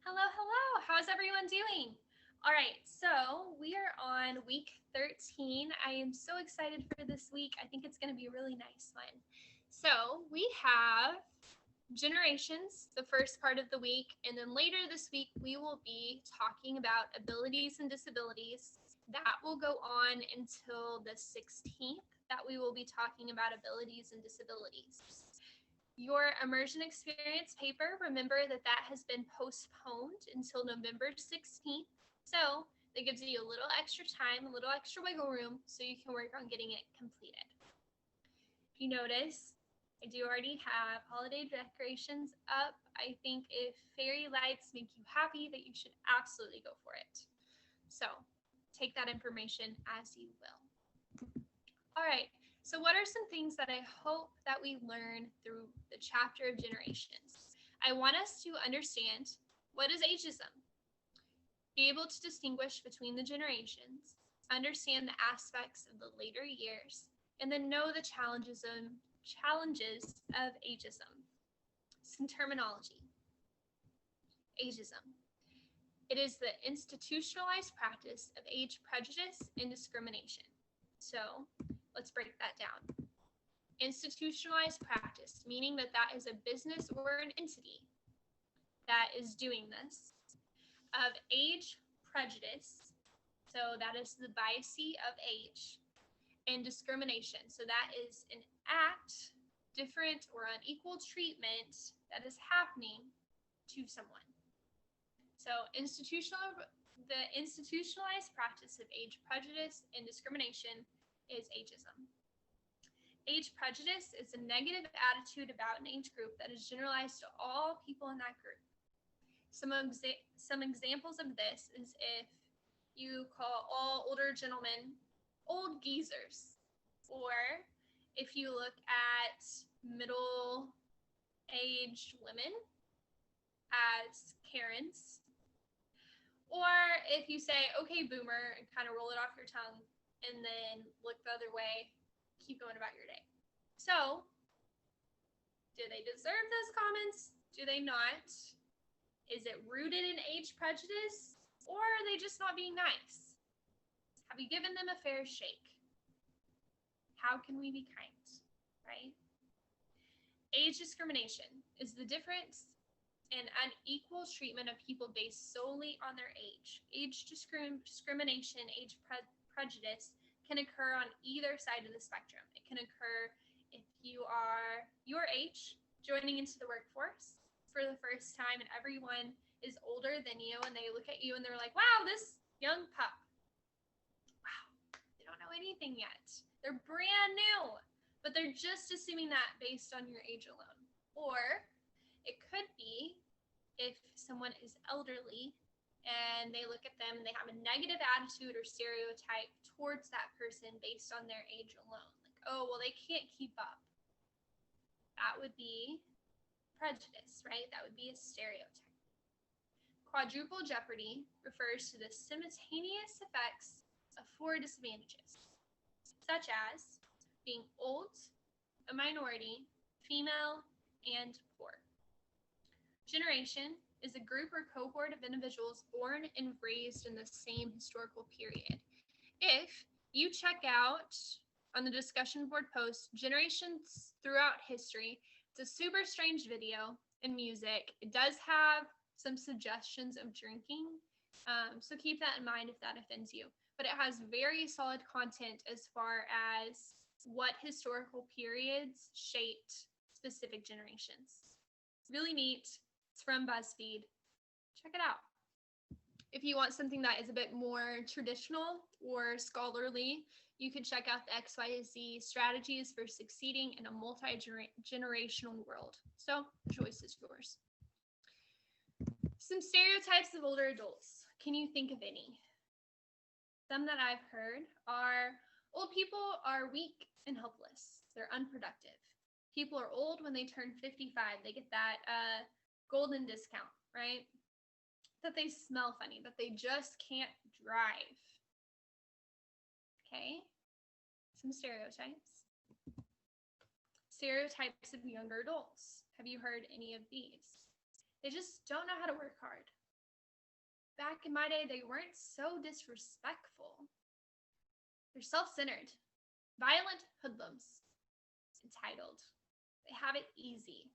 Hello, hello. How's everyone doing? All right, so we are on week 13. I am so excited for this week. I think it's going to be a really nice one. So we have generations, the first part of the week, and then later this week we will be talking about abilities and disabilities. That will go on until the 16th, that we will be talking about abilities and disabilities. Your immersion experience paper, remember that that has been postponed until November 16th. So that gives you a little extra time, a little extra wiggle room, so you can work on getting it completed. If you notice, I do already have holiday decorations up. I think if fairy lights make you happy, that you should absolutely go for it. So take that information as you will. All right. So, what are some things that I hope that we learn through the chapter of generations? I want us to understand what is ageism, be able to distinguish between the generations, understand the aspects of the later years, and then know the challenges of ageism. Some terminology. Ageism. It is the institutionalized practice of age prejudice and discrimination. So, let's break that down. Institutionalized practice, meaning that that is a business or an entity that is doing this, of age prejudice, so that is the bias of age, and discrimination, so that is an act, different or unequal treatment that is happening to someone. So the institutionalized practice of age prejudice and discrimination is ageism. Age prejudice is a negative attitude about an age group that is generalized to all people in that group. Some examples of this is if you call all older gentlemen old geezers, or if you look at middle-aged women as Karens, or if you say, okay, boomer, and kind of roll it off your tongue, and then look the other way, keep going about your day. So, do they deserve those comments? Do they not? Is it rooted in age prejudice? Or are they just not being nice? Have you given them a fair shake? How can we be kind, right? Age discrimination is the difference and unequal treatment of people based solely on their age. Age discrimination, age prejudice can occur on either side of the spectrum. It can occur if you are your age, joining into the workforce for the first time, and everyone is older than you, and they look at you and they're like, wow, this young pup. Wow, they don't know anything yet. They're brand new, but they're just assuming that based on your age alone. Or it could be if someone is elderly and they look at them and they have a negative attitude or stereotype towards that person based on their age alone. Like, oh, well, they can't keep up. That would be prejudice, right? That would be a stereotype. Quadruple jeopardy refers to the simultaneous effects of four disadvantages, such as being old, a minority, female, and poor. Generation is a group or cohort of individuals born and raised in the same historical period. If you check out on the discussion board post generations throughout history, it's a super strange video and music. It does have some suggestions of drinking, so keep that in mind if that offends you. But it has very solid content as far as what historical periods shaped specific generations. Really neat. It's from BuzzFeed. Check it out. If you want something that is a bit more traditional or scholarly, you could check out the XYZ strategies for succeeding in a multi-generational world. So, the choice is yours. Some stereotypes of older adults. Can you think of any? Some that I've heard are old people are weak and helpless. They're unproductive. People are old when they turn 55. They get that golden discount, right? That they smell funny, that they just can't drive. Okay, some stereotypes. Stereotypes of younger adults. Have you heard any of these? They just don't know how to work hard. back in my day, they weren't so disrespectful. They're self-centered, violent hoodlums, entitled. They have it easy.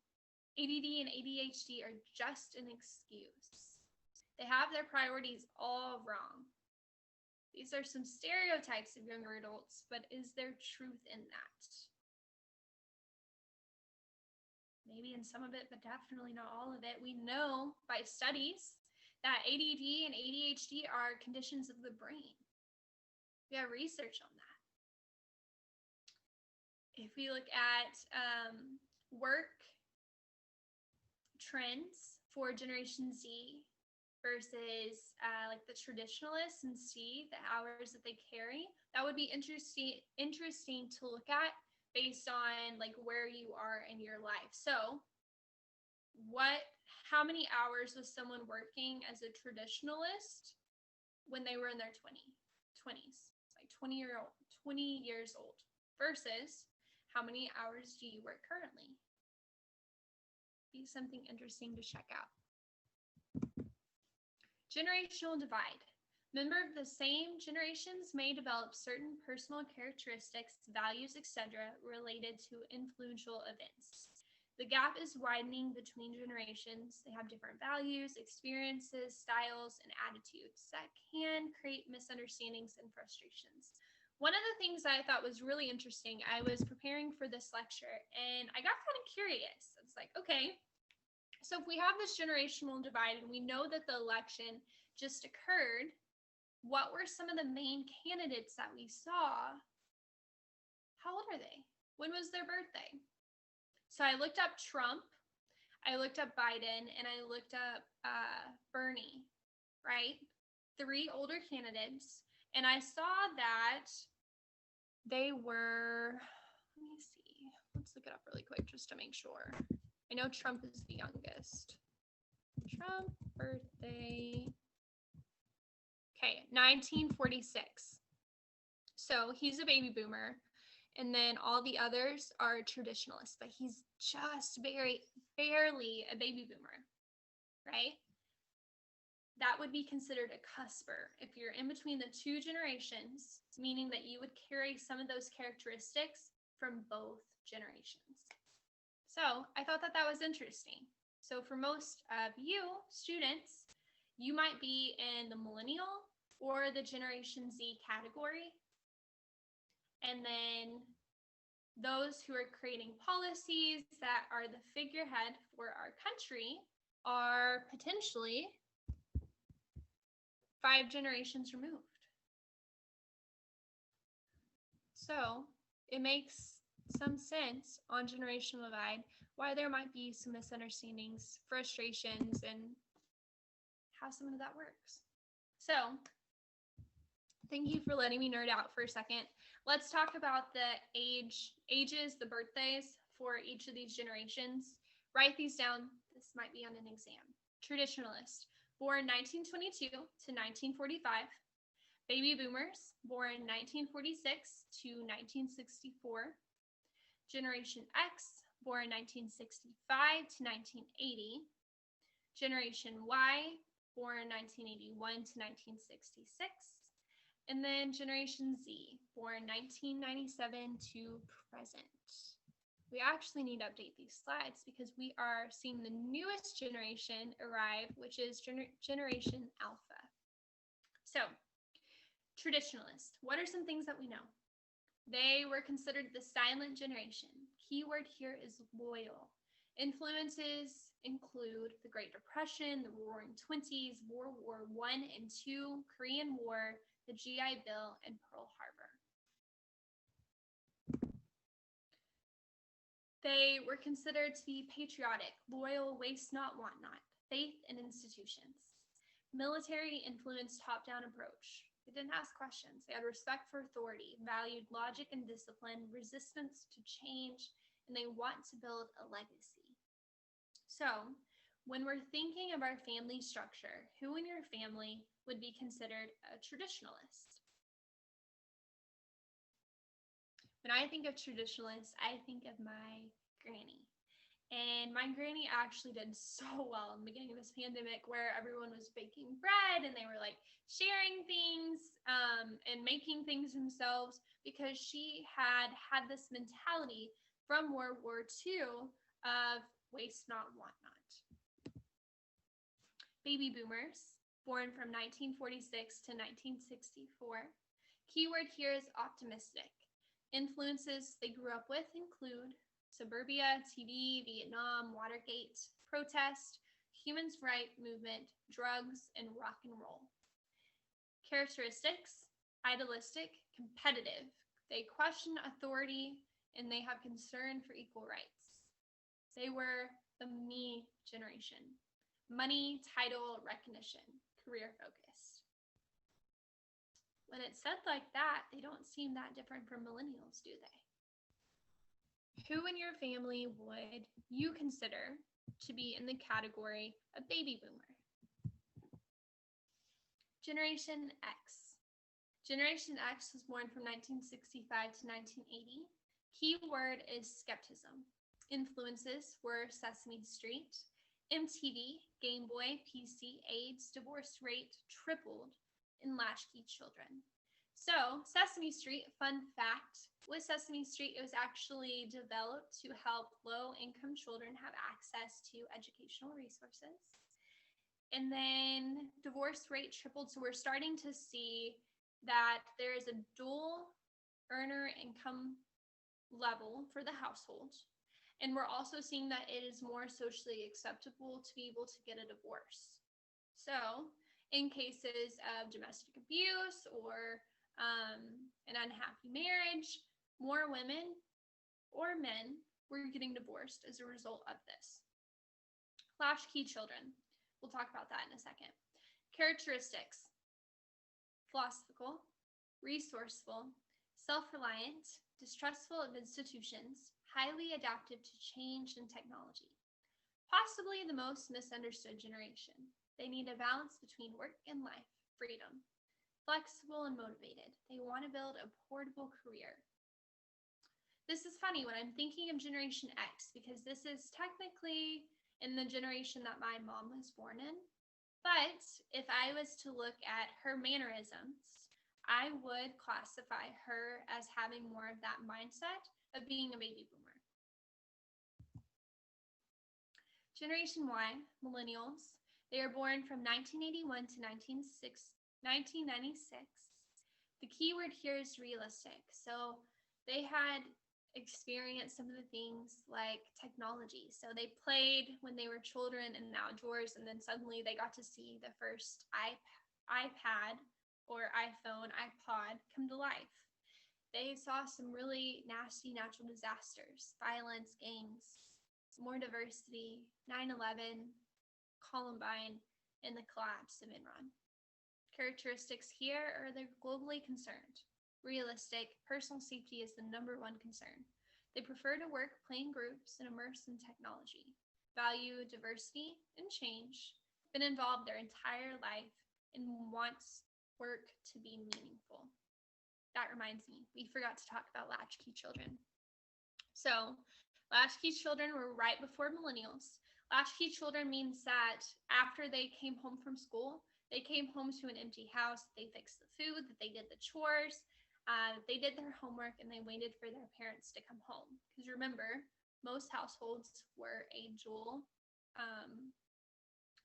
ADD and ADHD are just an excuse. They have their priorities all wrong. These are some stereotypes of younger adults, but is there truth in that? Maybe in some of it, but definitely not all of it. We know by studies that ADD and ADHD are conditions of the brain. We have research on that. If we look at work trends for Generation Z versus like the traditionalists and see the hours that they carry, that would be interesting to look at based on like where you are in your life. So how many hours was someone working as a traditionalist when they were in their 20s, like 20 years old, versus how many hours do you work currently? Be something interesting to check out. Generational divide. Members of the same generations may develop certain personal characteristics, values, etc., related to influential events. The gap is widening between generations. They have different values, experiences, styles, and attitudes that can create misunderstandings and frustrations. One of the things I thought was really interesting, I was preparing for this lecture and I got kind of curious. It's like, okay, so if we have this generational divide and we know that the election just occurred, what were some of the main candidates that we saw? How old are they? When was their birthday? So I looked up Trump, I looked up Biden, and I looked up Bernie, right? 3 older candidates. And I saw that they were, let me see, let's look it up really quick just to make sure. I know Trump is the youngest. Trump birthday. Okay, 1946. So he's a baby boomer. And then all the others are traditionalists, but he's just barely a baby boomer, right? That would be considered a cusper. If you're in between the 2 generations, meaning that you would carry some of those characteristics from both generations. So I thought that was interesting. So for most of you students, you might be in the millennial or the Generation Z category. And then those who are creating policies that are the figurehead for our country are potentially 5 generations removed. So it makes some sense on generational divide why there might be some misunderstandings, frustrations, and how some of that works. So thank you for letting me nerd out for a second. Let's talk about the ages, the birthdays for each of these generations. Write these down. This might be on an exam. Traditionalist, born 1922 to 1945. Baby boomers, born 1946 to 1964. Generation X, born 1965 to 1980. Generation Y, born 1981 to 1966. And then Generation Z, born 1997 to present. We actually need to update these slides because we are seeing the newest generation arrive, which is Generation Alpha. So, traditionalists, what are some things that we know? They were considered the silent generation. Keyword here is loyal. Influences include the Great Depression, the Roaring Twenties, World War I and II, Korean War, the GI Bill, and Pearl Harbor. They were considered to be patriotic, loyal, waste not, want not, faith in institutions. Military influenced top-down approach. They didn't ask questions. They had respect for authority, valued logic and discipline, resistance to change, and they want to build a legacy. So, when we're thinking of our family structure, who in your family would be considered a traditionalist? When I think of traditionalists, I think of my granny. And my granny actually did so well in the beginning of this pandemic, where everyone was baking bread and they were like sharing things and making things themselves, because she had this mentality from World War II of waste not, want not. Baby boomers, born from 1946 to 1964. Keyword here is optimistic. Influences they grew up with include suburbia, TV, Vietnam, Watergate, protest, human rights movement, drugs, and rock and roll. Characteristics: idealistic, competitive. They question authority and they have concern for equal rights. They were the me generation. Money, title, recognition, career focused. When it's said like that, they don't seem that different from millennials, do they? Who in your family would you consider to be in the category of baby boomer? Generation X. Generation X was born from 1965 to 1980. Keyword is skepticism. Influences were Sesame Street, MTV, Game Boy, PC, AIDS, divorce rate tripled, and latchkey children. So, Sesame Street, fun fact, with Sesame Street, it was actually developed to help low-income children have access to educational resources. And then divorce rate tripled, so we're starting to see that there is a dual earner income level for the household. And we're also seeing that it is more socially acceptable to be able to get a divorce. So, in cases of domestic abuse or an unhappy marriage, more women or men were getting divorced as a result of this. Latchkey children. We'll talk about that in a second. Characteristics: philosophical, resourceful, self-reliant, distrustful of institutions, highly adaptive to change and technology. Possibly the most misunderstood generation. They need a balance between work and life, freedom. Flexible and motivated. They want to build a portable career. This is funny when I'm thinking of Generation X, because this is technically in the generation that my mom was born in. But if I was to look at her mannerisms, I would classify her as having more of that mindset of being a baby boomer. Generation Y, millennials, they are born from 1981 to 1996. The keyword here is realistic. So they had experienced some of the things like technology. So they played when they were children in the outdoors, and then suddenly they got to see the first iPad or iPhone, iPod come to life. They saw some really nasty natural disasters, violence, gangs, more diversity, 9/11, Columbine, and the collapse of Enron. Characteristics here are they're globally concerned. Realistic, personal safety is the number one concern. They prefer to work, play in groups, and immerse in technology. Value diversity and change. Been involved their entire life and wants work to be meaningful. That reminds me, we forgot to talk about latchkey children. So, latchkey children were right before millennials. Latchkey children means that after they came home from school, they came home to an empty house, they fixed the food, that they did the chores, they did their homework, and they waited for their parents to come home. Because remember, most households were a dual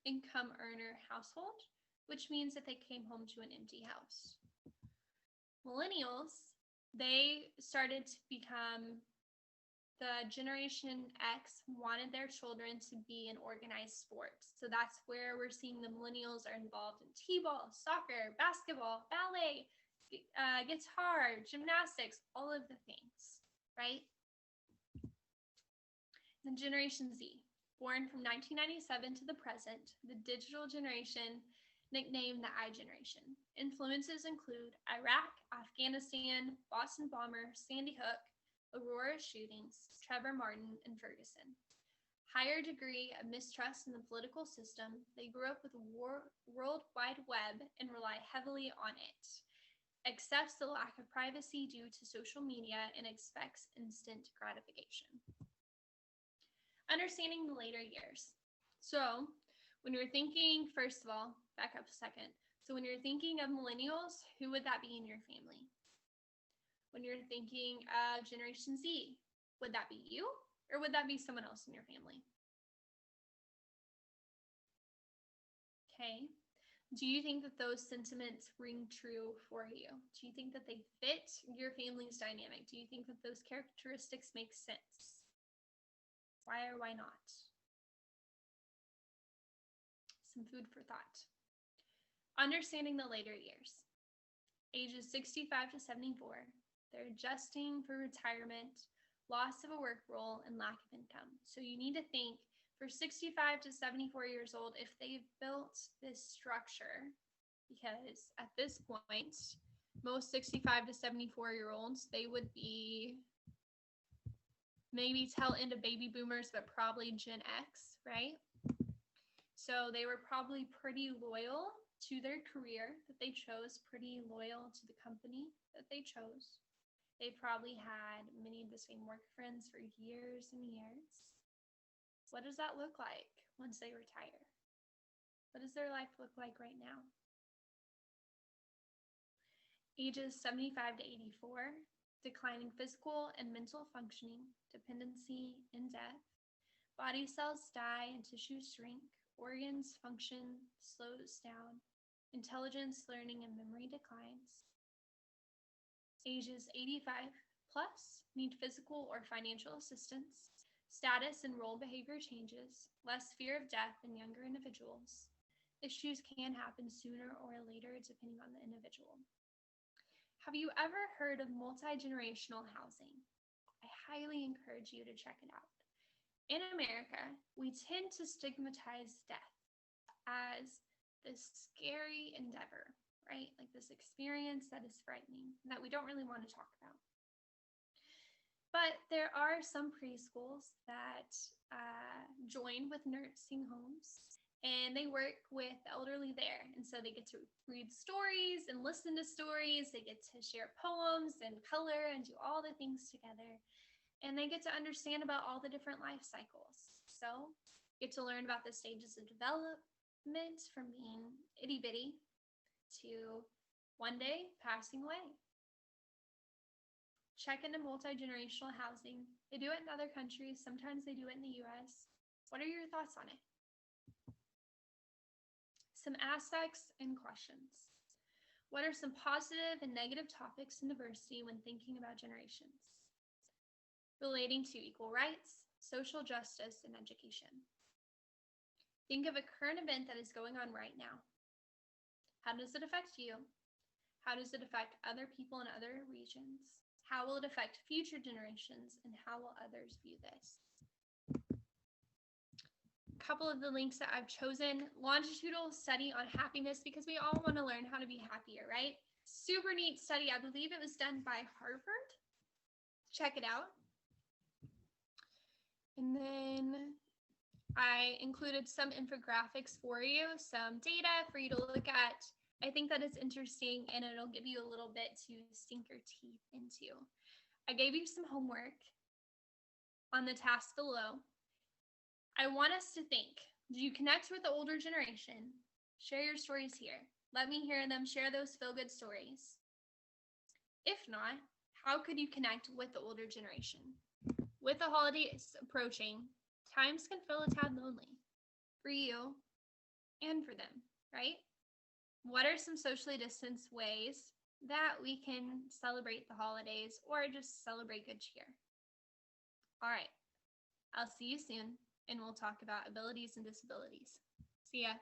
income earner household, which means that they came home to an empty house. Millennials, they started to become the Generation X wanted their children to be in organized sports. So that's where we're seeing the millennials are involved in t-ball, soccer, basketball, ballet, guitar, gymnastics, all of the things, right? The Generation Z, born from 1997 to the present, the digital generation, nicknamed the I generation. Influences include Iraq, Afghanistan, Boston bomber, Sandy Hook, Aurora shootings, Trevor Martin, and Ferguson. Higher degree of mistrust in the political system, they grew up with the World Wide Web and rely heavily on it. Accepts the lack of privacy due to social media and expects instant gratification. Understanding the later years. So when you're thinking, first of all, back up a second. So when you're thinking of millennials, who would that be in your family? When you're thinking of Generation Z, would that be you or would that be someone else in your family? Okay. Do you think that those sentiments ring true for you? Do you think that they fit your family's dynamic? Do you think that those characteristics make sense? Why or why not? Some food for thought. Understanding the later years. Ages 65 to 74. They're adjusting for retirement, loss of a work role, and lack of income. So you need to think for 65 to 74 years old, if they've built this structure, because at this point, most 65 to 74-year-olds, they would be maybe tail end of baby boomers, but probably Gen X, right? So they were probably pretty loyal to their career that they chose, pretty loyal to the company that they chose. They probably had many of the same work friends for years and years. What does that look like once they retire? What does their life look like right now? Ages 75 to 84, declining physical and mental functioning, dependency, and death. Body cells die and tissues shrink. Organs function slows down. Intelligence, learning, and memory declines. Ages 85 plus need physical or financial assistance. Status and role behavior changes, less fear of death in younger individuals. Issues can happen sooner or later depending on the individual. Have you ever heard of multi-generational housing? I highly encourage you to check it out. In America, we tend to stigmatize death as this scary endeavor, right? Like this experience that is frightening, that we don't really want to talk about. But there are some preschools that join with nursing homes, and they work with the elderly there. And so they get to read stories and listen to stories. They get to share poems and color and do all the things together. And they get to understand about all the different life cycles. So get to learn about the stages of development from being itty bitty to one day passing away. Check into multi-generational housing. They do it in other countries. Sometimes they do it in the US. What are your thoughts on it? Some aspects and questions. What are some positive and negative topics in diversity when thinking about generations? Relating to equal rights, social justice, and education. Think of a current event that is going on right now. How does it affect you? How does it affect other people in other regions? How will it affect future generations, and how will others view this? A couple of the links that I've chosen: longitudinal study on happiness, because we all want to learn how to be happier, right? Super neat study. I believe it was done by Harvard. Check it out. And then I included some infographics for you, some data for you to look at. I think that it's interesting, and it'll give you a little bit to sink your teeth into. I gave you some homework on the task below. I want us to think, do you connect with the older generation? Share your stories here. Let me hear them. Share those feel-good stories. If not, how could you connect with the older generation? With the holidays approaching, times can feel a tad lonely for you and for them, right? What are some socially distanced ways that we can celebrate the holidays or just celebrate good cheer? All right, I'll see you soon, and we'll talk about abilities and disabilities. See ya.